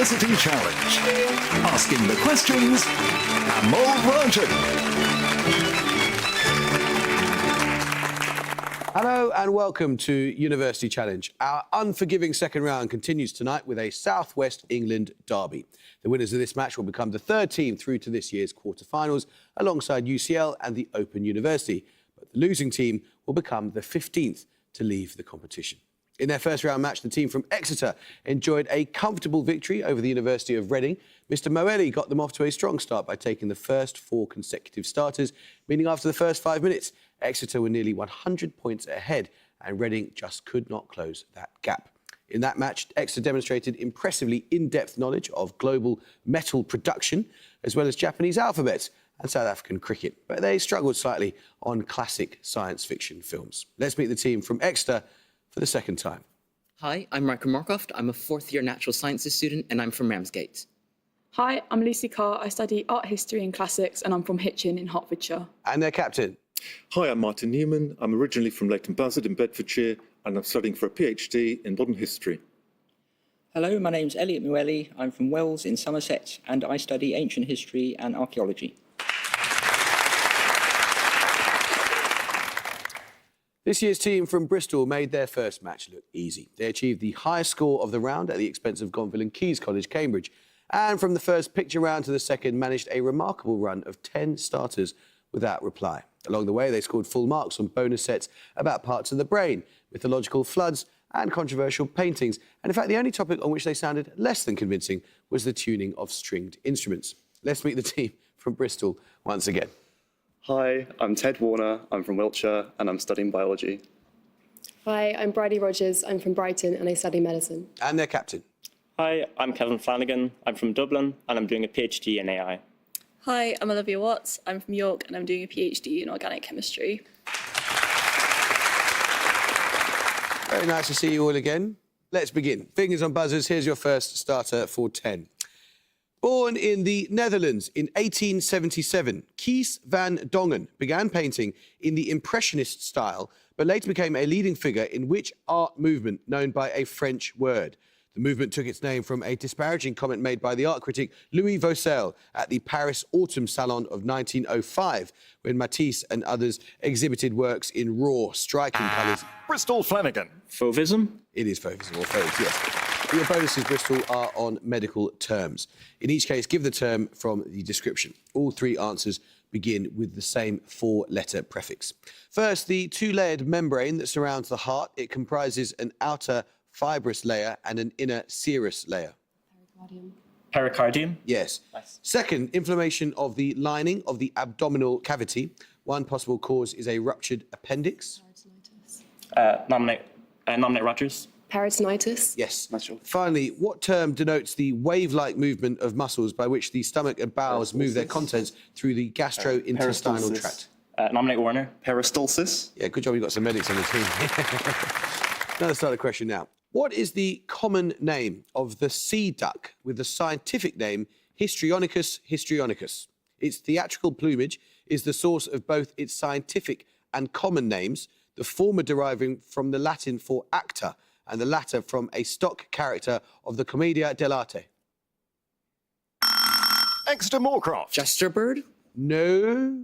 University Challenge. Asking the questions, Amol Rajan. Hello and welcome to University Challenge. Our unforgiving second round continues tonight with a South West England derby. The winners of this match will become the third team through to this year's quarter-finals alongside UCL and the Open University. But the losing team will become the 15th to leave the competition. In their first round match, the team from Exeter enjoyed a comfortable victory over the University of Reading. Mr Moeli got them off to a strong start by taking the first 4 consecutive starters, meaning after the first 5 minutes, Exeter were nearly 100 points ahead and Reading just could not close that gap. In that match, Exeter demonstrated impressively in-depth knowledge of global metal production, as well as Japanese alphabets and South African cricket, but they struggled slightly on classic science fiction films. Let's meet the team from Exeter for the second time. Hi, I'm Michael Markoft. I'm a fourth-year natural sciences student and I'm from Ramsgate. Hi, I'm Lucy Carr. I study art history and classics and I'm from Hitchin in Hertfordshire. And their captain. Hi, I'm Martin Newman. I'm originally from Leighton Buzzard in Bedfordshire and I'm studying for a PhD in modern history. Hello, my name's Elliot Mueli. I'm from Wells in Somerset and I study ancient history and archaeology. This year's team from Bristol made their first match look easy. They achieved the highest score of the round at the expense of Gonville and Caius College, Cambridge. And from the first picture round to the second, managed a remarkable run of 10 starters without reply. Along the way, they scored full marks on bonus sets about parts of the brain, mythological floods and controversial paintings. And in fact, the only topic on which they sounded less than convincing was the tuning of stringed instruments. Let's meet the team from Bristol once again. Hi, I'm Ted Warner, I'm from Wiltshire and I'm studying biology. Hi, I'm Bridie Rogers, I'm from Brighton and I study medicine. And their captain. Hi, I'm Kevin Flanagan, I'm from Dublin and I'm doing a PhD in AI. Hi, I'm Olivia Watts, I'm from York and I'm doing a PhD in organic chemistry. Very nice to see you all again. Let's begin. Fingers on buzzers, here's your first starter for 10. Born in the Netherlands in 1877, Kies van Dongen began painting in the Impressionist style, but later became a leading figure in which art movement known by a French word. The movement took its name from a disparaging comment made by the art critic Louis Vaucel at the Paris Autumn Salon of 1905, when Matisse and others exhibited works in raw, striking colours. Bristol Flanagan. Fauvism? It is Fauvism or Fauves, yes. Your bonuses, Bristol, are on medical terms. In each case, give the term from the description. All 3 answers begin with the same 4-letter prefix. First, the 2-layered membrane that surrounds the heart. It comprises an outer fibrous layer and an inner serous layer. Pericardium. Pericardium? Yes. Nice. Second, inflammation of the lining of the abdominal cavity. One possible cause is a ruptured appendix. Peritonitis. Nominate Rogers? Peritonitis. Yes. That's sure. Finally, what term denotes the wave-like movement of muscles by which the stomach and bowels move their contents through the gastrointestinal tract? Nominate Warner? Peristalsis. Yeah, good job you've got some medics on the team. Another starter question now. What is the common name of the sea duck with the scientific name Histrionicus histrionicus? Its theatrical plumage is the source of both its scientific and common names, the former deriving from the Latin for actor and the latter from a stock character of the Commedia dell'arte. Exeter Moorcroft. Jesterbird? No.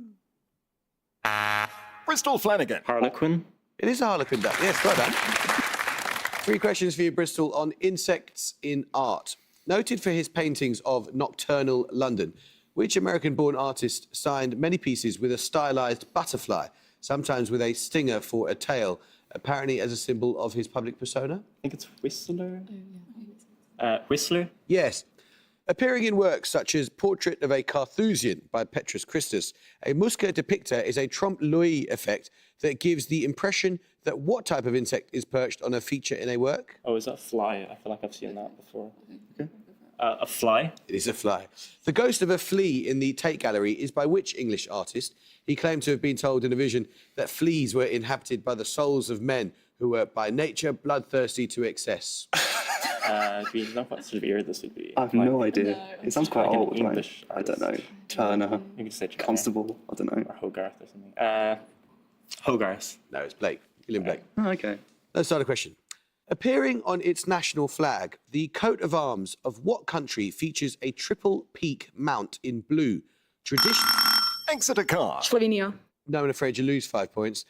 Bristol Flanagan. Harlequin? It is a harlequin duck. Yes, well done. 3 questions for you, Bristol, on insects in art. Noted for his paintings of nocturnal London, which American-born artist signed many pieces with a stylised butterfly, sometimes with a stinger for a tail, apparently as a symbol of his public persona? I think it's Whistler? Whistler? Yes. Appearing in works such as Portrait of a Carthusian by Petrus Christus, a Musca depictor is a trompe-l'oeil effect that gives the impression that what type of insect is perched on a feature in a work? Oh, is that a fly? I feel like I've seen that before. Okay. A fly? It is a fly. The ghost of a flea in the Tate Gallery is by which English artist? He claimed to have been told in a vision that fleas were inhabited by the souls of men who were by nature bloodthirsty to excess. Do you know what severe this would be? I have no idea. No. It sounds quite Like an old. English I don't know. Turner, You could say Turner. Constable, I don't know. Or Hogarth or something. Hogarth. No, it's Blake. William Blake. Oh, okay. Let's start a question. Appearing on its national flag, the coat of arms of what country features a triple peak mount in blue? Exeter car. Slovenia. No, I'm afraid you lose 5 points.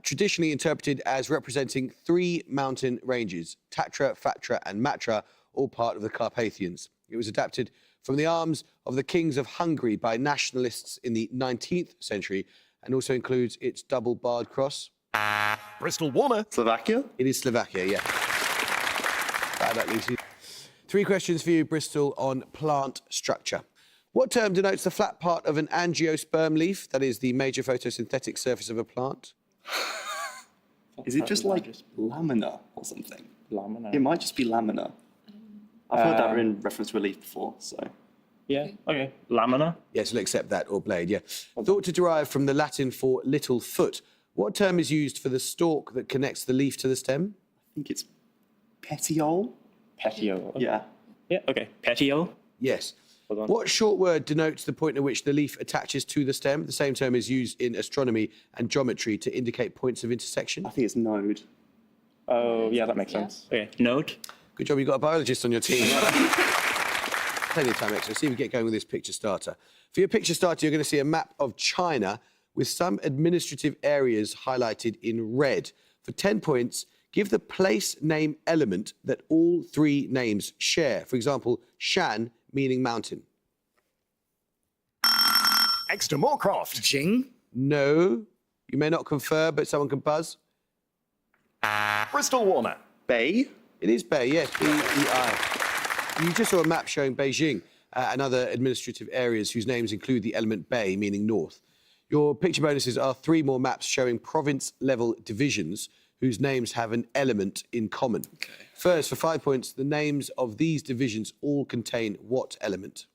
Traditionally interpreted as representing 3 mountain ranges, Tatra, Fatra and Matra, all part of the Carpathians. It was adapted from the arms of the kings of Hungary by nationalists in the 19th century and also includes its double-barred cross. Bristol Warner. Slovakia? It is Slovakia, yeah. That Lucy. 3 questions for you, Bristol, on plant structure. What term denotes the flat part of an angiosperm leaf, that is the major photosynthetic surface of a plant? Is it just like lamina or something? Lamina. It might just be lamina. I've heard that in reference to a leaf before, so. Yeah, okay. Lamina. Yes, we'll accept that, or blade, yeah. Thought to derive from the Latin for little foot, what term is used for the stalk that connects the leaf to the stem? I think it's petiole? Petiole. Yeah. Yeah, okay. Petiole. Yes. Hold on. What short word denotes the point at which the leaf attaches to the stem? The same term is used in astronomy and geometry to indicate points of intersection. I think it's node. Oh, yeah, that makes sense. Okay. Node. Good job, you've got a biologist on your team. Plenty of time extra. See if we get going with this picture starter. For your picture starter, you're going to see a map of China with some administrative areas highlighted in red. For 10 points, give the place name element that all 3 names share. For example, Shan, meaning mountain. Exeter Moorcroft. Jing? No. You may not confer, but someone can buzz. Bristol Warner. Bay? It is Bay, yes, B-E-I. You just saw a map showing Beijing and other administrative areas whose names include the element Bay, meaning north. Your picture bonuses are 3 more maps showing province-level divisions whose names have an element in common. Okay. First, for 5 points, the names of these divisions all contain what element?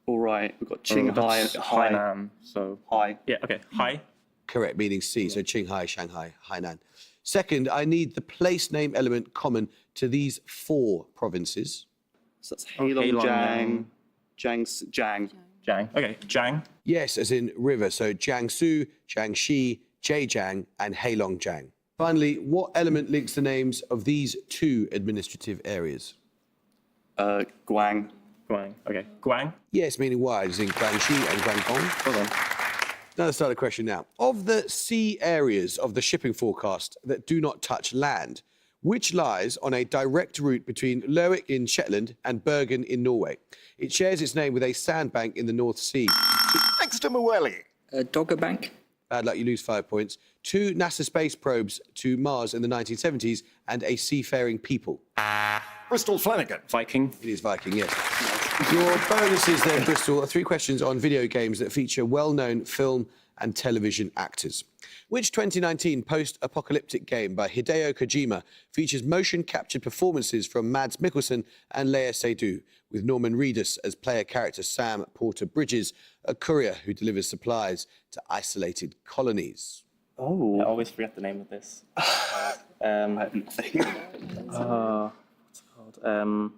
All right, we've got Qinghai and Hai. Hainan. So. Hai. Yeah, okay. Hai. Correct, meaning sea, so Qinghai, Shanghai, Hainan. Second, I need the place name element common to these 4 provinces. So that's Heilongjiang, Jiang. Jiang. Okay. Jiang. Yes, as in river, so Jiangsu, Jiangxi, Zhejiang, and Heilongjiang. Finally, what element links the names of these 2 administrative areas? Guang. Guang. Okay. Guang. Yes, meaning wide, as in Guangxi and Guangdong. Hold on. Another starter question now. Of the sea areas of the shipping forecast that do not touch land, which lies on a direct route between Lerwick in Shetland and Bergen in Norway? It shares its name with a sandbank in the North Sea. Exeter Llewellyn. Dogger Bank. Bad luck, you lose 5 points. 2 NASA space probes to Mars in the 1970s and a seafaring people. Bristol Flanagan. Viking. It is Viking, yes. Your bonuses there, Bristol, are 3 questions on video games that feature well-known film and television actors. Which 2019 post-apocalyptic game by Hideo Kojima features motion-captured performances from Mads Mikkelsen and Lea Seydoux, with Norman Reedus as player character Sam Porter Bridges, a courier who delivers supplies to isolated colonies? Oh. I always forget the name of this. I have nothing. What's it called?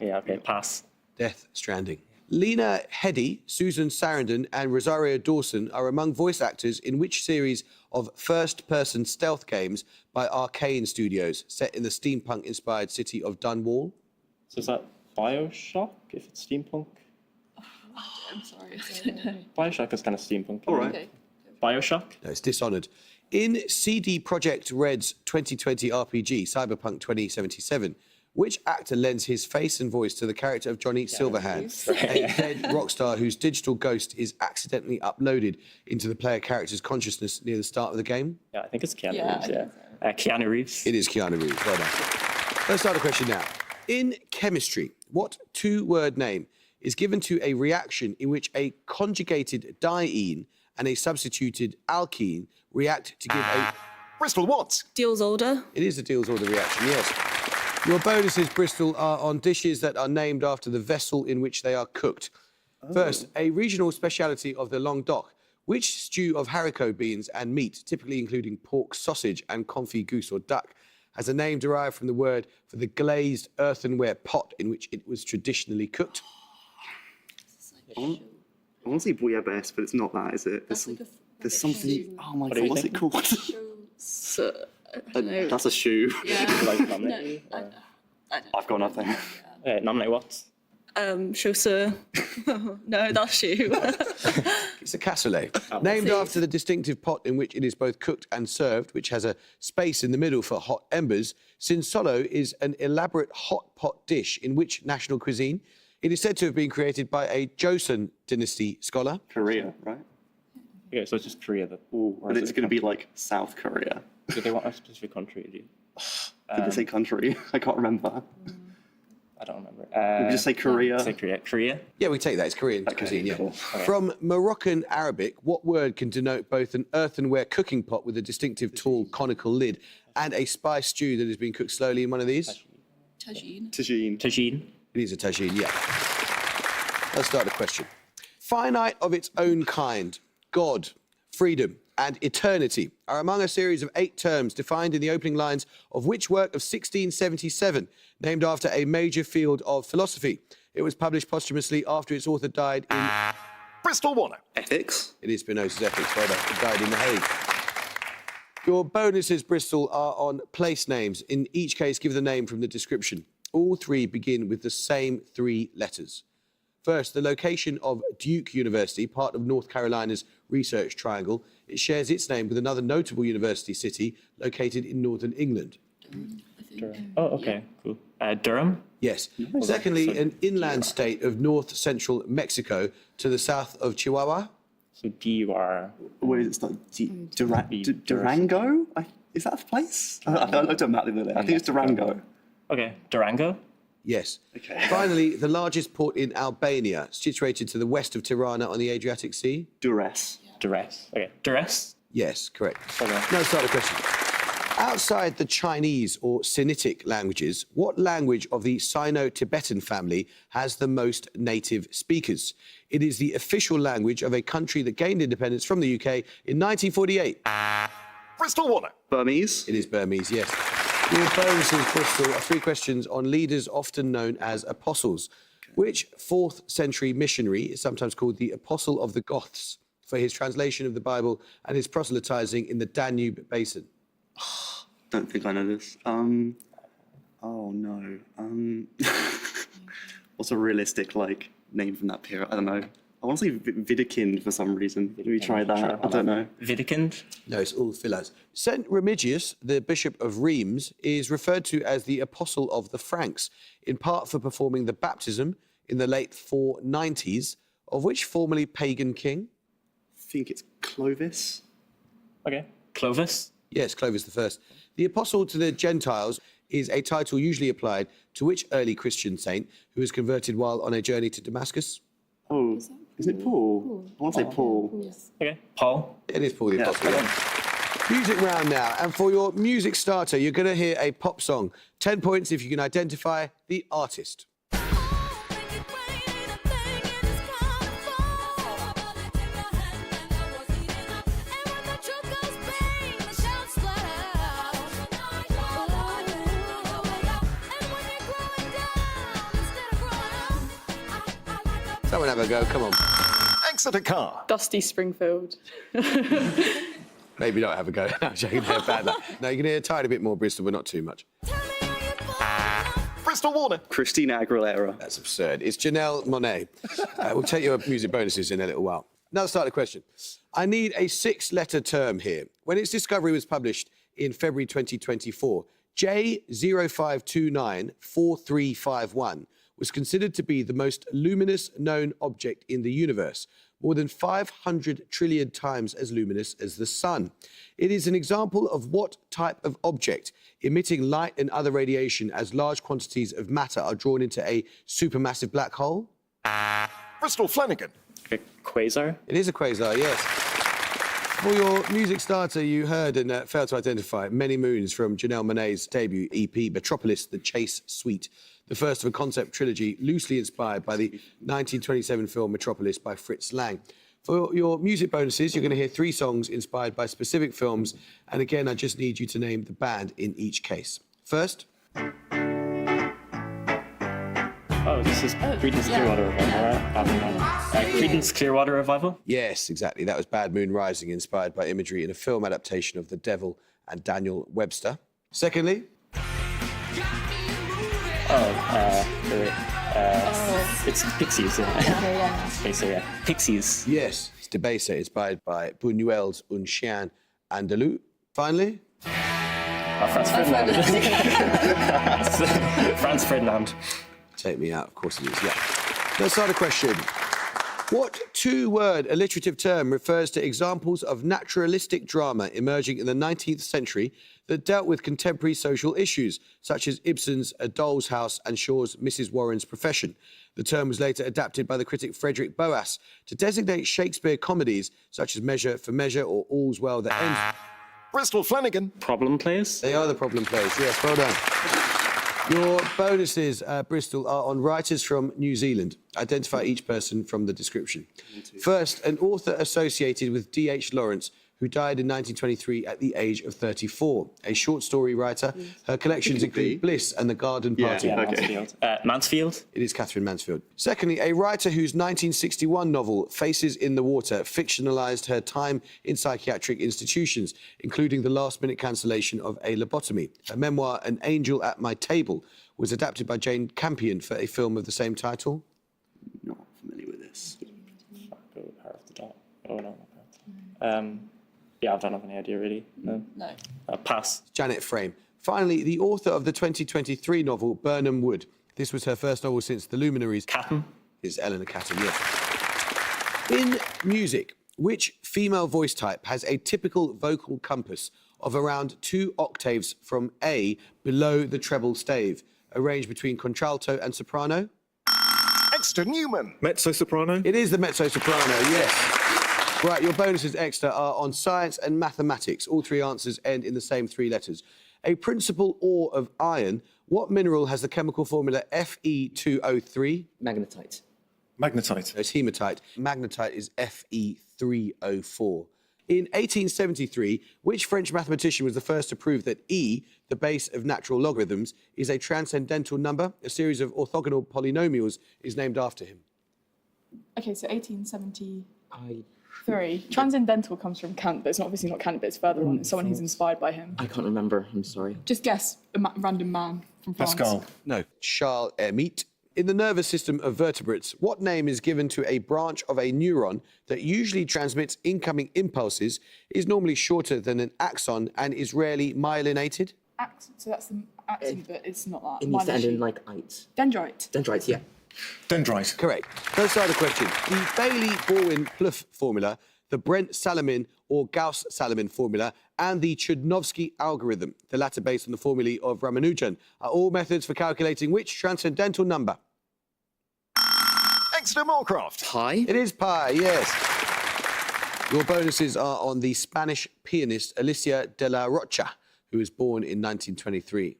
Yeah, okay, pass. Death Stranding. Lena Headey, Susan Sarandon and Rosario Dawson are among voice actors in which series of first-person stealth games by Arcane Studios, set in the steampunk-inspired city of Dunwall? So is that Bioshock, if it's steampunk? I'm sorry, I don't know. Bioshock is kind of steampunk. All right. Okay. Bioshock? No, it's Dishonored. In CD Projekt Red's 2020 RPG, Cyberpunk 2077, which actor lends his face and voice to the character of Johnny Silverhand, a dead rock star whose digital ghost is accidentally uploaded into the player character's consciousness near the start of the game? Yeah, I think it's Keanu Yeah, Reeves, I yeah. think Keanu Reeves. It is Keanu Reeves. Well done. Let's start a question now. In chemistry, what 2-word name is given to a reaction in which a conjugated diene and a substituted alkene react to give a... Bristol Watts. Diels-Alder. It is a Diels-Alder reaction, yes. Your bonuses, Bristol, are on dishes that are named after the vessel in which they are cooked. First, a regional speciality of the Languedoc. Which stew of haricot beans and meat, typically including pork sausage and confit goose or duck, has a name derived from the word for the glazed earthenware pot in which it was traditionally cooked? I want to say bouillabaisse, but it's not that, is it? There's something. Oh my god, what's it called? So, I don't know. That's a shoe. Like nominate. I've got nothing. Nominate what? Chausseur. No, that's shoe. It's a cassoulet, named after the distinctive pot in which it is both cooked and served, which has a space in the middle for hot embers. Sinsolo is an elaborate hot pot dish in which national cuisine. It is said to have been created by a Joseon dynasty scholar. Korea, right? Okay, so it's just Korea. But it's going to be like South Korea. Do they want a specific country? Did they say country? I can't remember. I don't remember. Did you just say Korea? Say Korea. Korea? Yeah, we take that. It's Korean cuisine, yeah. cool. Okay. From Moroccan Arabic, what word can denote both an earthenware cooking pot with a distinctive tall conical lid and a spice stew that has been cooked slowly in one of these? Tagine. Tagine. It is a tagine, yeah. Let's start the question. Finite of its own kind, God, freedom, and eternity are among a series of 8 terms defined in the opening lines of which work of 1677, named after a major field of philosophy. It was published posthumously after its author died in... Bristol Warner. Ethics. It is Spinoza's Ethics, well done. It died in The Hague. Your bonuses, Bristol, are on place names. In each case, give the name from the description. All 3 begin with the same 3 letters. First, the location of Duke University, part of North Carolina's Research Triangle. It shares its name with another notable university city located in northern England. Durham. Oh, okay, cool. Durham? Yes. Secondly, an inland state of north-central Mexico to the south of Chihuahua. So D-U-R. Where is it started? Durango? Is that a place? I looked at a map the other day. I think it's Durango. Okay, Durango? Yes. Okay. Finally, the largest port in Albania, situated to the west of Tirana on the Adriatic Sea. Duress. Duress. Okay, Duress? Yes, correct. Okay. Now start the question. Outside the Chinese or Sinitic languages, what language of the Sino-Tibetan family has the most native speakers? It is the official language of a country that gained independence from the UK in 1948. Bristol Warner. Burmese. It is Burmese, yes. Your bonuses, Bristol, are 3 questions on leaders often known as apostles. Which 4th century missionary is sometimes called the Apostle of the Goths for his translation of the Bible and his proselytizing in the Danube Basin? Don't think I know this. Oh no. What's a realistic name from that period? I don't know. I want to say Widukind for some reason. Let me try that. Sure, I don't know. Widukind? No, it's all Philas. St. Remigius, the Bishop of Rheims, is referred to as the Apostle of the Franks, in part for performing the baptism in the late 490s of which formerly pagan king? I think it's Clovis. Okay. Clovis? Yes, Clovis I. The Apostle to the Gentiles is a title usually applied to which early Christian saint who was converted while on a journey to Damascus? Oh, is it Paul? I want to say Paul. Okay. Paul? It is Paul the Yeah. Apostle. Yeah. Music round now, and for your music starter, you're going to hear a pop song. 10 points if you can identify the artist. Someone have a go, come on. Exeter Car. Dusty Springfield. Maybe not have a go. No, I'm joking, they're bad luck. No, you can hear a tiny bit more Bristol, but not too much. Bristol Warner. Christina Aguilera. That's absurd. It's Janelle Monáe. We'll take your music bonuses in a little while. Now let's start the question. I need a 6-letter term here. When its discovery was published in February 2024, J05294351 was considered to be the most luminous known object in the universe, more than 500 trillion times as luminous as the sun. It is an example of what type of object, emitting light and other radiation as large quantities of matter are drawn into a supermassive black hole? Bristol Flanagan. Okay. Quasar? It is a quasar, yes. For your music starter, you heard and failed to identify Many Moons from Janelle Monáe's debut EP, Metropolis, The Chase Suite, the first of a concept trilogy loosely inspired by the 1927 film Metropolis by Fritz Lang. For your music bonuses, you're going to hear 3 songs inspired by specific films, and again, I just need you to name the band in each case. First... Oh, this is Creedence Clearwater Revival, right? I don't know. Creedence Clearwater Revival? Yes, exactly. That was Bad Moon Rising, inspired by imagery in a film adaptation of The Devil and Daniel Webster. Secondly, It's Pixies. Okay, so yeah, Pixies. yes, it's Debaser, inspired by Buñuel's Un Chien Andalou. Finally, Franz Ferdinand. Franz Ferdinand. take me out, of course it is, yeah. Let's start a question. What two-word alliterative term refers to examples of naturalistic drama emerging in the 19th century that dealt with contemporary social issues, such as Ibsen's A Doll's House and Shaw's Mrs. Warren's Profession? The term was later adapted by the critic Frederick Boas to designate Shakespeare comedies such as Measure for Measure or All's Well That Ends. Bristol Flanagan. Problem plays. They are the problem players, yes, well done. Your bonuses, Bristol, are on writers from New Zealand. Identify each person from the description. First, an author associated with D.H. Lawrence, who died in 1923 at the age of 34. A short story writer. Her collections include Bliss and the Garden Party. Yeah, Mansfield. Mansfield. It is Catherine Mansfield. Secondly, a writer whose 1961 novel, Faces in the Water, fictionalised her time in psychiatric institutions, including the last-minute cancellation of a lobotomy. Her memoir, An Angel at My Table, was adapted by Jane Campion for a film of the same title. Not familiar with this. Power of the Dog. Oh, no, not Power. Yeah, I don't have any idea, really. No. Pass. Janet Frame. Finally, the author of the 2023 novel, Burnham Wood. This was her first novel since The Luminaries. Catton. Is Eleanor Catton, yes. In music, which female voice type has a typical vocal compass of around 2 octaves from A below the treble stave, arranged between contralto and soprano? Exeter Newman. Mezzo-soprano. It is the mezzo-soprano, yes. Right, your bonuses, Exeter, are on science and mathematics. All 3 answers end in the same 3 letters. A principal ore of iron, what mineral has the chemical formula Fe2O3? Magnetite. Magnetite. It's hematite. Magnetite is Fe3O4. In 1873, which French mathematician was the first to prove that E, the base of natural logarithms, is a transcendental number? A series of orthogonal polynomials is named after him. Okay, so 1873. Transcendental comes from Kant, but it's obviously not Kant, but it's further on. It's someone who's inspired by him. I can't remember. I'm sorry. Just guess a random man from France. Pascal. No, Charles Hermite. In the nervous system of vertebrates, what name is given to a branch of a neuron that usually transmits incoming impulses, is normally shorter than an axon, and is rarely myelinated? So that's the axon, but it's not that. It needs to end in like "ite." Dendrite. Dendrites, yeah. Dendrite. Correct. First side of the question. The Bailey-Baldwin-Plouffe formula, the Brent-Salamin or Gauss-Salamin formula, and the Chudnovsky algorithm, the latter based on the formulae of Ramanujan, are all methods for calculating which transcendental number? Exeter Moorcroft. Pi. It is pi, yes. Your bonuses are on the Spanish pianist Alicia de la Rocha, who was born in 1923.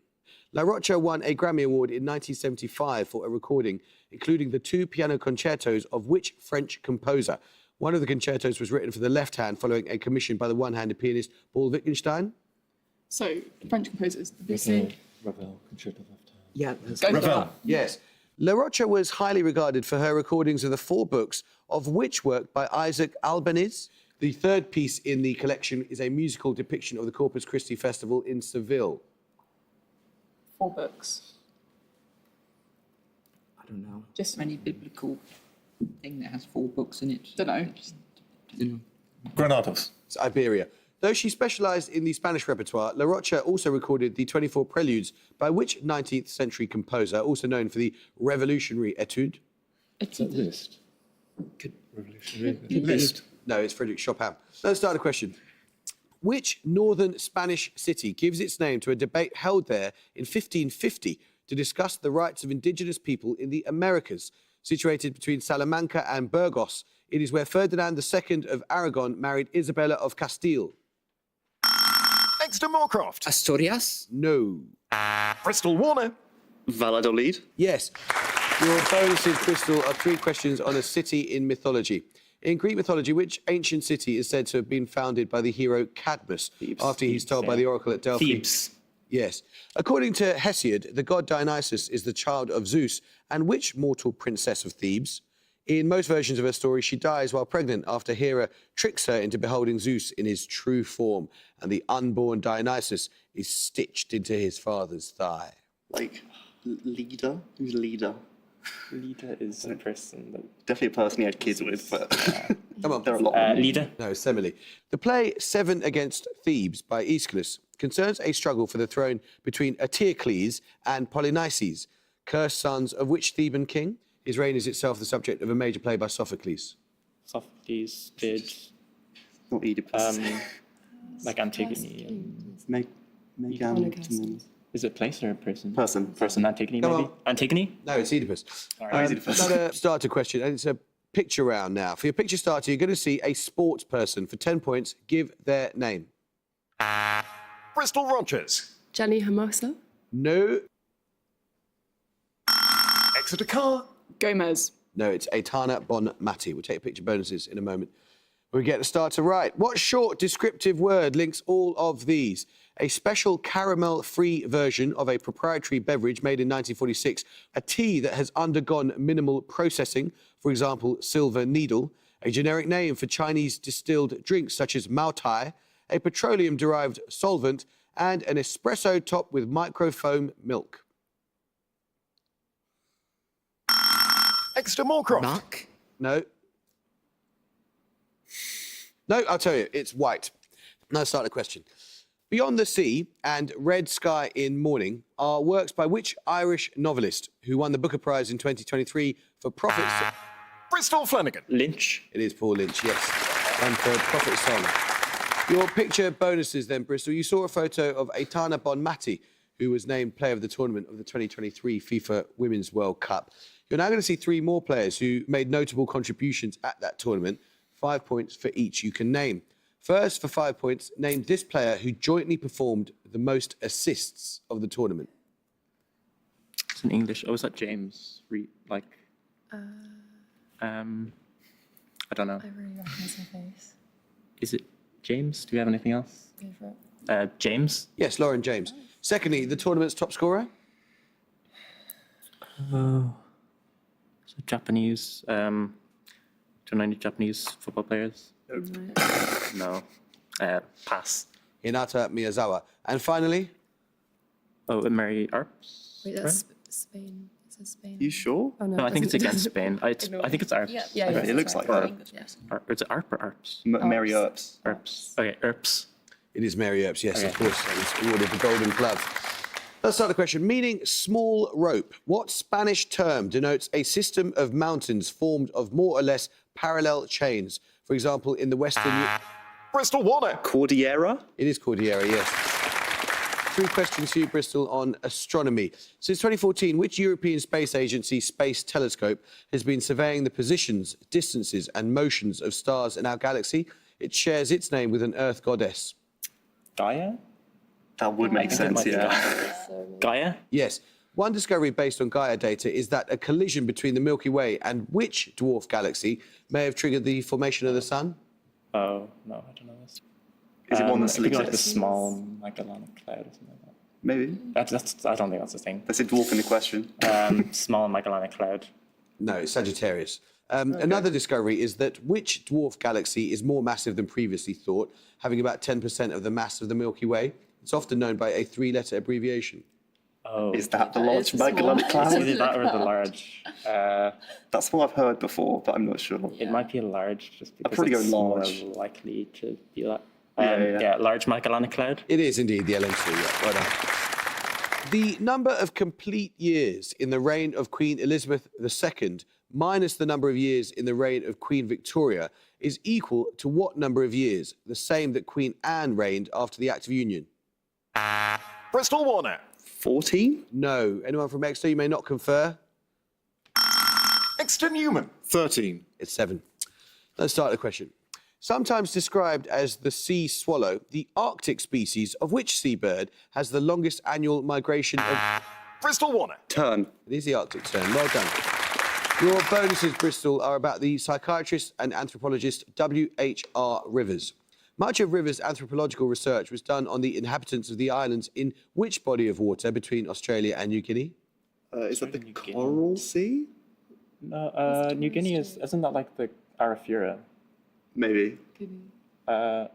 La Rocha won a Grammy Award in 1975 for a recording including the 2 piano concertos of which French composer? One of the concertos was written for the left hand following a commission by the one-handed pianist Paul Wittgenstein. So, French composers. Ravel, Concerto left hand. Yeah. Ravel. Yes. La Rocha was highly regarded for her recordings of the 4 books of which work by Isaac Albeniz? The third piece in the collection is a musical depiction of the Corpus Christi Festival in Seville. 4 books. I don't know. Just any biblical thing that has 4 books in it. Don't know. Granados. It's Iberia. Though she specialised in the Spanish repertoire, La Rocha also recorded the 24 preludes by which 19th century composer, also known for the revolutionary etude? List. Revolutionary. List. No, it's Frédéric Chopin. Let's start a question. Which northern Spanish city gives its name to a debate held there in 1550 to discuss the rights of indigenous people in the Americas? Situated between Salamanca and Burgos, it is where Ferdinand II of Aragon married Isabella of Castile. Exeter Moorcroft. Asturias. No. Bristol Warner. Valladolid. Yes. Your bonuses, Crystal, are 3 questions on a city in mythology. In Greek mythology, which ancient city is said to have been founded by the hero Cadmus after he's told by the oracle at Delphi? Thebes. Yes. According to Hesiod, the god Dionysus is the child of Zeus and which mortal princess of Thebes? In most versions of her story, she dies while pregnant after Hera tricks her into beholding Zeus in his true form, and the unborn Dionysus is stitched into his father's thigh. Like, leader? Who's leader? Leader is a person that... Definitely a person he had kids with, but Come on. there are a lot of them. Leader. No, Semele. The play Seven Against Thebes by Aeschylus concerns a struggle for the throne between Eteocles and Polynices, cursed sons of which Theban king? His reign is itself the subject of a major play by Sophocles. Sophocles did Not Oedipus. like Antigone. And... Megan. Is it place or a person? Person. Antigone, Come maybe? on. Antigone? No, it's Oedipus. Oedipus. Another starter question, and it's a picture round now. For your picture starter, you're going to see a sports person. For 10 points, give their name. Bristol Rogers. Jenny Hermosa. No. Exeter Car. Gomez. No, it's Aitana Bonmati. We'll take picture bonuses in a moment. We get the starter right. What short descriptive word links all of these? A special caramel-free version of a proprietary beverage made in 1946, a tea that has undergone minimal processing, for example, silver needle, a generic name for Chinese distilled drinks such as Mao Tai, a petroleum-derived solvent, and an espresso topped with microfoam milk. Exeter Moorcroft. Knock. No. No, I'll tell you, it's white. Now start the question. Beyond the Sea and Red Sky in Morning are works by which Irish novelist who won the Booker Prize in 2023 for Prophet's... Bristol Flanagan. Lynch. It is Paul Lynch, yes. And for Prophet's Song. Your picture bonuses then, Bristol. You saw a photo of Aitana Bonmati, who was named Player of the Tournament of the 2023 FIFA Women's World Cup. You're now going to see three more players who made notable contributions at that tournament. 5 points for each you can name. First, for 5 points, name this player who jointly performed the most assists of the tournament. It's in English. Oh, is that James? I don't know. I really recognise her face. Is it James? Do we have anything else? Go for it. James? Yes, Lauren James. Secondly, the tournament's top scorer? So Japanese. Do you know any Japanese football players? No. Pass. Hinata Miyazawa. And finally? Oh, Mary Arps? Wait, that's Spain. It says Spain. You sure? Oh, No, I think it's doesn't- against Spain. I think it's Arps. Yeah, Okay, it looks like her. Is it Arp or Arps? Mary Earps. Arps. Okay, Arps. It is Mary Earps, yes, of Okay. course. It's awarded the Golden Glove. Let's start the question. Meaning small rope. What Spanish term denotes a system of mountains formed of more or less parallel chains? For example, in the Western... Bristol Warner. Cordillera? It is Cordillera, yes. 3 questions for you, Bristol, on astronomy. Since 2014, which European Space Agency space telescope has been surveying the positions, distances and motions of stars in our galaxy? It shares its name with an Earth goddess. Gaia? That would make sense, yeah. Gaia? Yes. One discovery based on Gaia data is that a collision between the Milky Way and which dwarf galaxy may have triggered the formation of the Sun? Oh, no, I don't know this. Is it one that I still think like the exists? small Magellanic Cloud or something like that. Maybe. I don't think that's a thing. That's a dwarf in the question. Small Magellanic Cloud. No, it's Sagittarius. Another discovery is that which dwarf galaxy is more massive than previously thought, having about 10% of the mass of the Milky Way? It's often known by a 3-letter abbreviation. Oh. Is that the large is the small. Magellanic It's Cloud? either that or the large. That's what I've heard before, but I'm not sure. It might be a large, just because probably go it's large. more likely to be that. Yeah. Large Magellanic Cloud. It is indeed the LMC, yeah, well done. The number of complete years in the reign of Queen Elizabeth II minus the number of years in the reign of Queen Victoria is equal to what number of years? The same that Queen Anne reigned after the Act of Union. Bristol Warner. 14? No. Anyone from Exeter? You may not confer. Exeter Newman. 13. It's 7. Let's start the question. Sometimes described as the sea swallow, the Arctic species of which seabird has the longest annual migration of... Bristol Warner. Tern. It is the Arctic tern. Well done. Your bonuses, Bristol, are about the psychiatrist and anthropologist W.H.R. Rivers. Much of Rivers' anthropological research was done on the inhabitants of the islands in which body of water between Australia and New Guinea? Is that the Coral Sea? No, New Guinea isn't that like the Arafura? Maybe. I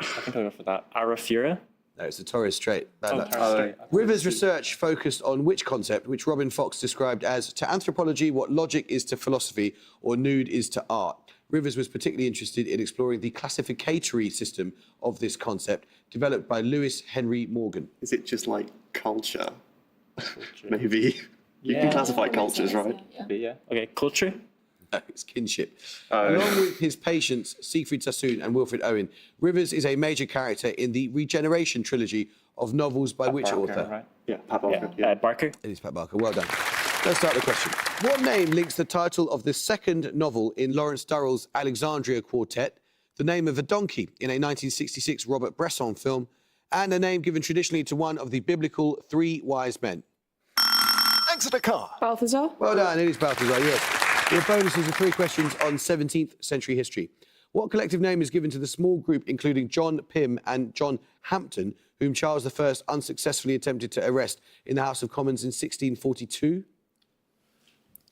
think I'll go for that. Arafura? No, it's the Torres Strait. Bad luck. Torres Strait. Rivers' research focused on which concept, which Robin Fox described as to anthropology what logic is to philosophy or nude is to art. Rivers was particularly interested in exploring the classificatory system of this concept, developed by Lewis Henry Morgan. Is it just like culture? Maybe. You can classify cultures, right? Yeah. Okay, culture? No, it's kinship. Along with his patients, Siegfried Sassoon and Wilfred Owen, Rivers is a major character in the Regeneration trilogy of novels by which Barker, author? Right? Yeah, Pat Barker. Barker? It is Pat Barker. Well done. Let's start the question. What name links the title of the second novel in Lawrence Durrell's Alexandria Quartet, the name of a donkey in a 1966 Robert Bresson film, and a name given traditionally to one of the biblical three wise men? Exeter Car. Balthazar. Well done, it is Balthazar, yes. Your bonuses are 3 questions on 17th century history. What collective name is given to the small group including John Pym and John Hampton, whom Charles I unsuccessfully attempted to arrest in the House of Commons in 1642?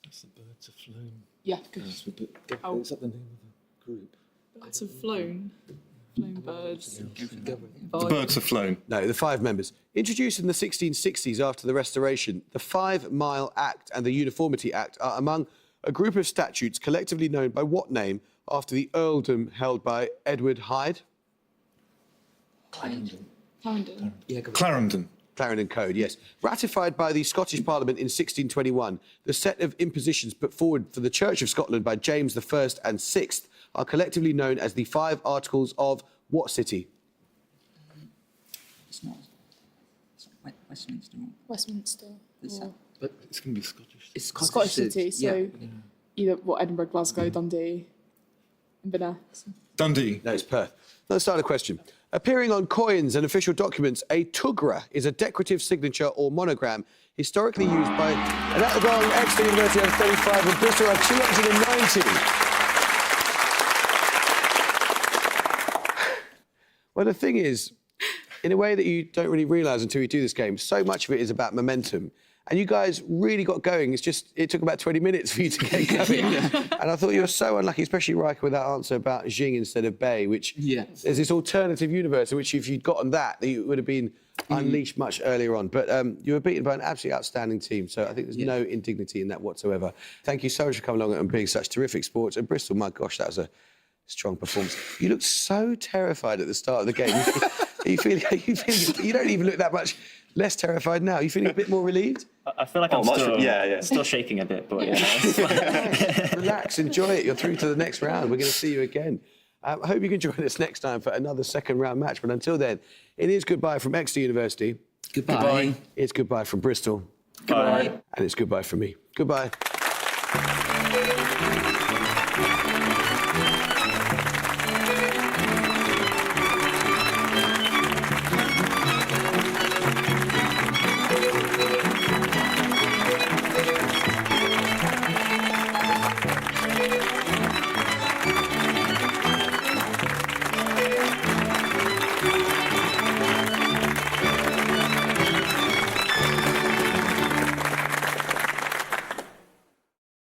That's the Birds of Flown. Yeah, good. Is that the name of the group? Birds have flown. Flown birds. The Birds have Flown. No, the 5 members. Introduced in the 1660s after the Restoration, the 5 Mile Act and the Uniformity Act are among a group of statutes collectively known by what name after the earldom held by Edward Hyde? Clarendon. Clarendon. Clarendon Code, yes. Ratified by the Scottish Parliament in 1621, the set of impositions put forward for the Church of Scotland by James I and VI are collectively known as the 5 Articles of what city? It's not Westminster. Westminster. But it's going to be Scottish. It's Scottish city, so either Edinburgh, Glasgow, Dundee, Inverness. Dundee. No, it's Perth. Let's start a question. Appearing on coins and official documents, a tugra is a decorative signature or monogram historically used by... And at the gong, Exeter University has 35 and Bristol have 290. Well, the thing is, in a way that you don't really realise until you do this game, so much of it is about momentum. And you guys really got going. It's just, it took about 20 minutes for you to get going. And I thought you were so unlucky, especially Riker with that answer about Jing instead of Bay, which there's this alternative universe in which if you'd gotten that, you would have been unleashed much earlier on. But you were beaten by an absolutely outstanding team. So I think there's no indignity in that whatsoever. Thank you so much for coming along and being such terrific sports. And Bristol, my gosh, that was a strong performance. You looked so terrified at the start of the game. You don't even look that much less terrified now. You feeling a bit more relieved? I feel like I'm still shaking a bit, but it's fine. Relax, enjoy it. You're through to the next round. We're going to see you again. I hope you can join us next time for another second round match. But until then, it is goodbye from Exeter University. Goodbye. It's goodbye from Bristol. Goodbye. And it's goodbye from me. Goodbye.